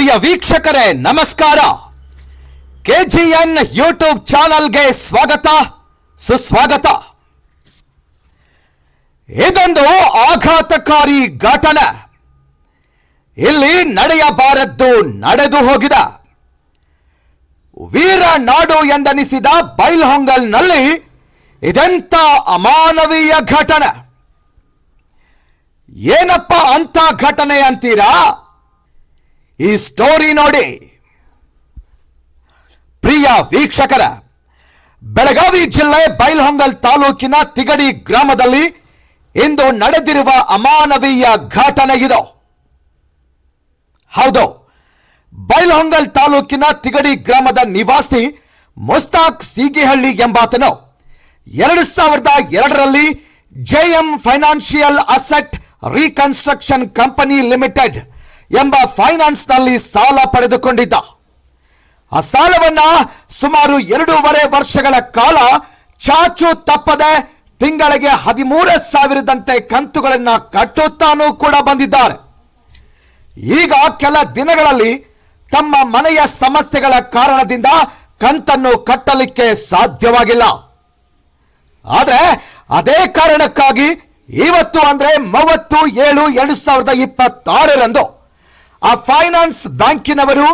ಪ್ರಿಯ ವೀಕ್ಷಕರೇ ನಮಸ್ಕಾರ. KGN YouTube ಚಾನಲ್ಗೆ ಸ್ವಾಗತ ಸುಸ್ವಾಗತ. ಇದೊಂದು ಆಘಾತಕಾರಿ ಘಟನೆ. ಇಲ್ಲಿ ನಡೆಯಬಾರದ್ದು ನಡೆದು ಹೋಗಿದೆ. ವೀರ ನಾಡು ಎಂದೆನಿಸಿದ ಬೈಲ್ಹೊಂಗಲ್ನಲ್ಲಿ ಇದೆಂತ ಅಮಾನವೀಯ ಘಟನೆ. ಏನಪ್ಪ ಅಂತ ಘಟನೆ ಅಂತೀರಾ? ಈ ಸ್ಟೋರಿ ನೋಡಿ. ಪ್ರಿಯ ವೀಕ್ಷಕರ, ಬೆಳಗಾವಿ ಜಿಲ್ಲೆ ಬೈಲ್ಹೊಂಗಲ್ ತಾಲೂಕಿನ ತಿಗಡಿ ಗ್ರಾಮದಲ್ಲಿ ಇಂದು ನಡೆದಿರುವ ಅಮಾನವೀಯ ಘಟನೆ ಇದು. ಹೌದು, ಬೈಲ್ಹೊಂಗಲ್ ತಾಲೂಕಿನ ತಿಗಡಿ ಗ್ರಾಮದ ನಿವಾಸಿ ಮುಸ್ತಾಕ್ ಸೀಗಿಹಳ್ಳಿ ಎಂಬಾತನು 2002ರಲ್ಲಿ JM financial asset reconstruction company limited ಎಂಬ ಫೈನಾನ್ಸ್ ನಲ್ಲಿ ಸಾಲ ಪಡೆದುಕೊಂಡಿದ್ದ. ಆ ಸಾಲವನ್ನ ಸುಮಾರು 2.5 ವರ್ಷಗಳ ಕಾಲ ಚಾಚು ತಪ್ಪದೆ ತಿಂಗಳಿಗೆ 13,000ದಂತೆ ಕಂತುಗಳನ್ನು ಕಟ್ಟುತ್ತಾನೂ ಕೂಡ ಬಂದಿದ್ದಾರೆ. ಈಗ ಕೆಲ ದಿನಗಳಲ್ಲಿ ತಮ್ಮ ಮನೆಯ ಸಮಸ್ಯೆಗಳ ಕಾರಣದಿಂದ ಕಂತನ್ನು ಕಟ್ಟಲಿಕ್ಕೆ ಸಾಧ್ಯವಾಗಿಲ್ಲ. ಆದರೆ ಅದೇ ಕಾರಣಕ್ಕಾಗಿ ಇವತ್ತು ಅಂದ್ರೆ 30/7/2026ರಂದು ಆ ಫೈನಾನ್ಸ್ ಬ್ಯಾಂಕಿನವರು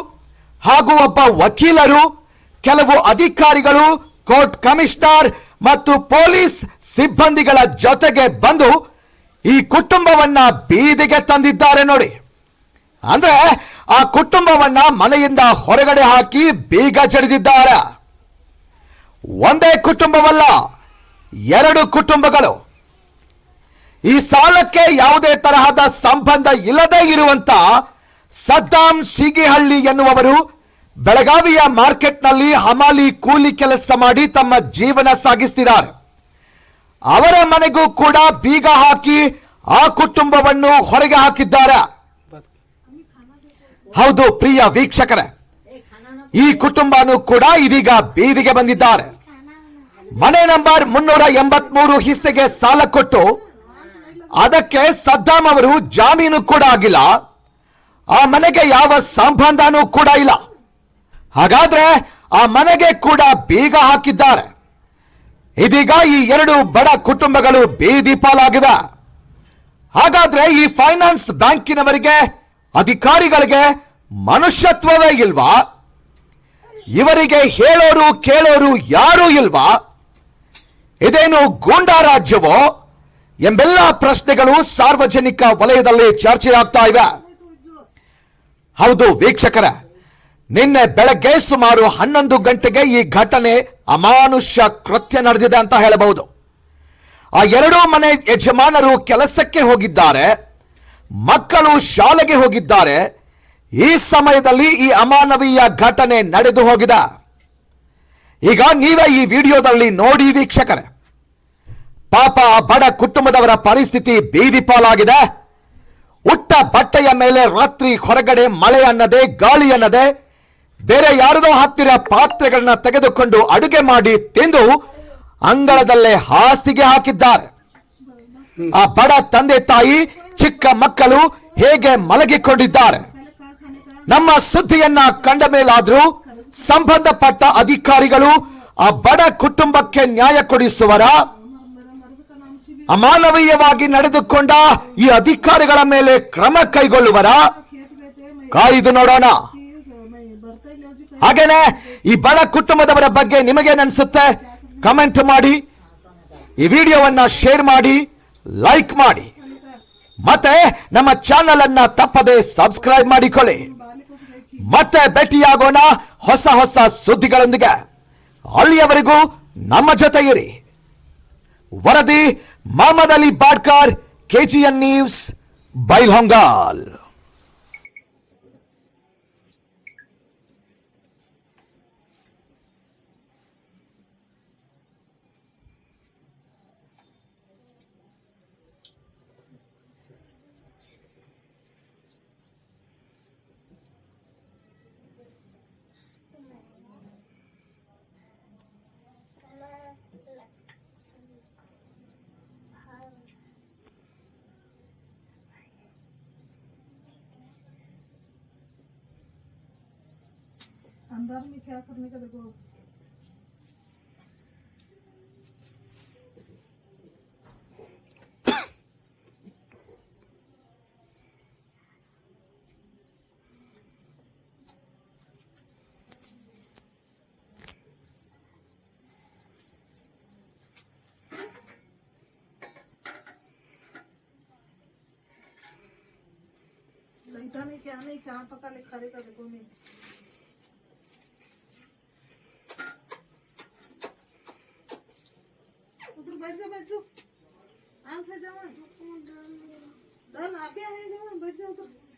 ಹಾಗೂ ಒಬ್ಬ ವಕೀಲರು, ಕೆಲವು ಅಧಿಕಾರಿಗಳು, ಕೋರ್ಟ್ ಕಮಿಷನರ್ ಮತ್ತು ಪೊಲೀಸ್ ಸಿಬ್ಬಂದಿಗಳ ಜೊತೆಗೆ ಬಂದು ಈ ಕುಟುಂಬವನ್ನ ಬೀದಿಗೆ ತಂದಿದ್ದಾರೆ ನೋಡಿ. ಅಂದ್ರೆ ಆ ಕುಟುಂಬವನ್ನ ಮನೆಯಿಂದ ಹೊರಗಡೆ ಹಾಕಿ ಬೀಗ ಜಡಿದಿದ್ದಾರೆ. ಒಂದೇ ಕುಟುಂಬವಲ್ಲ, 2 ಕುಟುಂಬಗಳು. ಈ ಸಾಲಕ್ಕೆ ಯಾವುದೇ ತರಹದ ಸಂಬಂಧ ಇಲ್ಲದೆ ಇರುವಂತ ಸದ್ದಾಂ ಸೀಗಿಹಳ್ಳಿ ಎನ್ನುವವರು ಬೆಳಗಾವಿಯ ಮಾರ್ಕೆಟ್ನಲ್ಲಿ ಹಮಾಲಿ ಕೂಲಿ ಕೆಲಸ ಮಾಡಿ ತಮ್ಮ ಜೀವನ ಸಾಗಿಸ್ತಿದ್ದಾರೆ. ಅವರ ಮನೆಗೂ ಕೂಡ ಬೀಗ ಹಾಕಿ ಆ ಕುಟುಂಬವನ್ನು ಹೊರಗೆ ಹಾಕಿದ್ದಾರೆ. ಹೌದು ಪ್ರಿಯ ವೀಕ್ಷಕರೇ, ಈ ಕುಟುಂಬನೂ ಕೂಡ ಇದೀಗ ಬೀದಿಗೆ ಬಂದಿದ್ದಾರೆ. ಮನೆ ನಂಬರ್ 383 ಹಿಸ್ಸೆಗೆ ಸಾಲ ಕೊಟ್ಟು ಅದಕ್ಕೆ ಸದ್ದಾಂ ಅವರು ಜಾಮೀನು ಕೂಡ ಆಗಿಲ್ಲ. ಆ ಮನೆಗೆ ಯಾವ ಸಂಬಂಧನೂ ಕೂಡ ಇಲ್ಲ. ಹಾಗಾದ್ರೆ ಆ ಮನೆಗೆ ಕೂಡ ಬೀಗ ಹಾಕಿದ್ದಾರೆ. ಇದೀಗ ಈ 2 ಬಡ ಕುಟುಂಬಗಳು ಬೀದಿ ಪಾಲಾಗಿವೆ. ಹಾಗಾದ್ರೆ ಈ ಫೈನಾನ್ಸ್ ಬ್ಯಾಂಕಿನವರಿಗೆ, ಅಧಿಕಾರಿಗಳಿಗೆ ಮನುಷ್ಯತ್ವವೇ ಇಲ್ವಾ? ಇವರಿಗೆ ಹೇಳೋರು ಕೇಳೋರು ಯಾರೂ ಇಲ್ವಾ? ಇದೇನು ಗೂಂಡಾ ರಾಜ್ಯವೋ ಎಂಬೆಲ್ಲ ಪ್ರಶ್ನೆಗಳು ಸಾರ್ವಜನಿಕ ವಲಯದಲ್ಲಿ ಚರ್ಚೆಯಾಗ್ತಾ ಇವೆ. ಹೌದು ವೀಕ್ಷಕರೇ, ನಿನ್ನೆ ಬೆಳಗ್ಗೆ ಸುಮಾರು 11 ಗಂಟೆಗೆ ಈ ಘಟನೆ ಅಮಾನುಷ್ಯ ಕೃತ್ಯ ನಡೆದಿದೆ ಅಂತ ಹೇಳಬಹುದು. ಆ 2 ಮನೆ ಯಜಮಾನರು ಕೆಲಸಕ್ಕೆ ಹೋಗಿದ್ದಾರೆ, ಮಕ್ಕಳು ಶಾಲೆಗೆ ಹೋಗಿದ್ದಾರೆ. ಈ ಸಮಯದಲ್ಲಿ ಈ ಅಮಾನವೀಯ ಘಟನೆ ನಡೆದು ಹೋಗಿದೆ. ಈಗ ನೀವೇ ಈ ವಿಡಿಯೋದಲ್ಲಿ ನೋಡಿ ವೀಕ್ಷಕರೇ. ಪಾಪ ಬಡ ಕುಟುಂಬದವರ ಪರಿಸ್ಥಿತಿ ಬೀದಿ ಪಾಲಾಗಿದೆ. ಉಟ್ಟ ಬಟ್ಟೆಯ ಮೇಲೆ ರಾತ್ರಿ ಹೊರಗಡೆ ಮಳೆ ಅನ್ನದೆ, ಗಾಳಿ ಅನ್ನದೆ, ಬೇರೆ ಯಾರದೋ ಹತ್ತಿರ ಪಾತ್ರೆಗಳನ್ನ ತೆಗೆದುಕೊಂಡು ಅಡುಗೆ ಮಾಡಿ ತಿಂದು ಅಂಗಳದಲ್ಲೇ ಹಾಸಿಗೆ ಹಾಕಿದ್ದಾರೆ. ಆ ಬಡ ತಂದೆ ತಾಯಿ, ಚಿಕ್ಕ ಮಕ್ಕಳು ಹೇಗೆ ಮಲಗಿಕೊಂಡಿದ್ದಾರೆ. ನಮ್ಮ ಸುದ್ದಿಯನ್ನ ಕಂಡ ಮೇಲಾದ್ರೂ ಸಂಬಂಧಪಟ್ಟ ಅಧಿಕಾರಿಗಳು ಆ ಬಡ ಕುಟುಂಬಕ್ಕೆ ನ್ಯಾಯ ಕೊಡಿಸುವರ? ಅಮಾನವೀಯವಾಗಿ ನಡೆದುಕೊಂಡ ಈ ಅಧಿಕಾರಿಗಳ ಮೇಲೆ ಕ್ರಮ ಕೈಗೊಳ್ಳುವರ? ಕಾಯ್ದು ನೋಡೋಣ. ಹಾಗೇನೆ ಈ ಬಡ ಕುಟುಂಬದವರ ಬಗ್ಗೆ ನಿಮಗೇನನ್ಸುತ್ತೆ ಕಮೆಂಟ್ ಮಾಡಿ, ಈ ವಿಡಿಯೋವನ್ನ ಶೇರ್ ಮಾಡಿ, ಲೈಕ್ ಮಾಡಿ, ಮತ್ತೆ ನಮ್ಮ ಚಾನೆಲ್ ಅನ್ನ ತಪ್ಪದೆ ಸಬ್ಸ್ಕ್ರೈಬ್ ಮಾಡಿಕೊಳ್ಳಿ. ಮತ್ತೆ ಭೇಟಿಯಾಗೋಣ ಹೊಸ ಹೊಸ ಸುದ್ದಿಗಳೊಂದಿಗೆ. ಅಲ್ಲಿಯವರೆಗೂ ನಮ್ಮ ಜೊತೆ ಇರಿ. ವರದಿ ಮೊಹಮ್ಮದ್ ಅಲಿ ಬಾಡ್ಕರ್, ಕೆಜಿಎನ್ ನ್ಯೂಸ್, ಬೈಲ್ಹೊಂಗಲ್. अंधार में क्या करने का देखो। लईता नहीं क्या नहीं क्या पका ले खरे का देखो नहीं। उधर बैठ जाओ आराम से जाओ। डन आप ही आए जाओ बैठ जाओ उधर।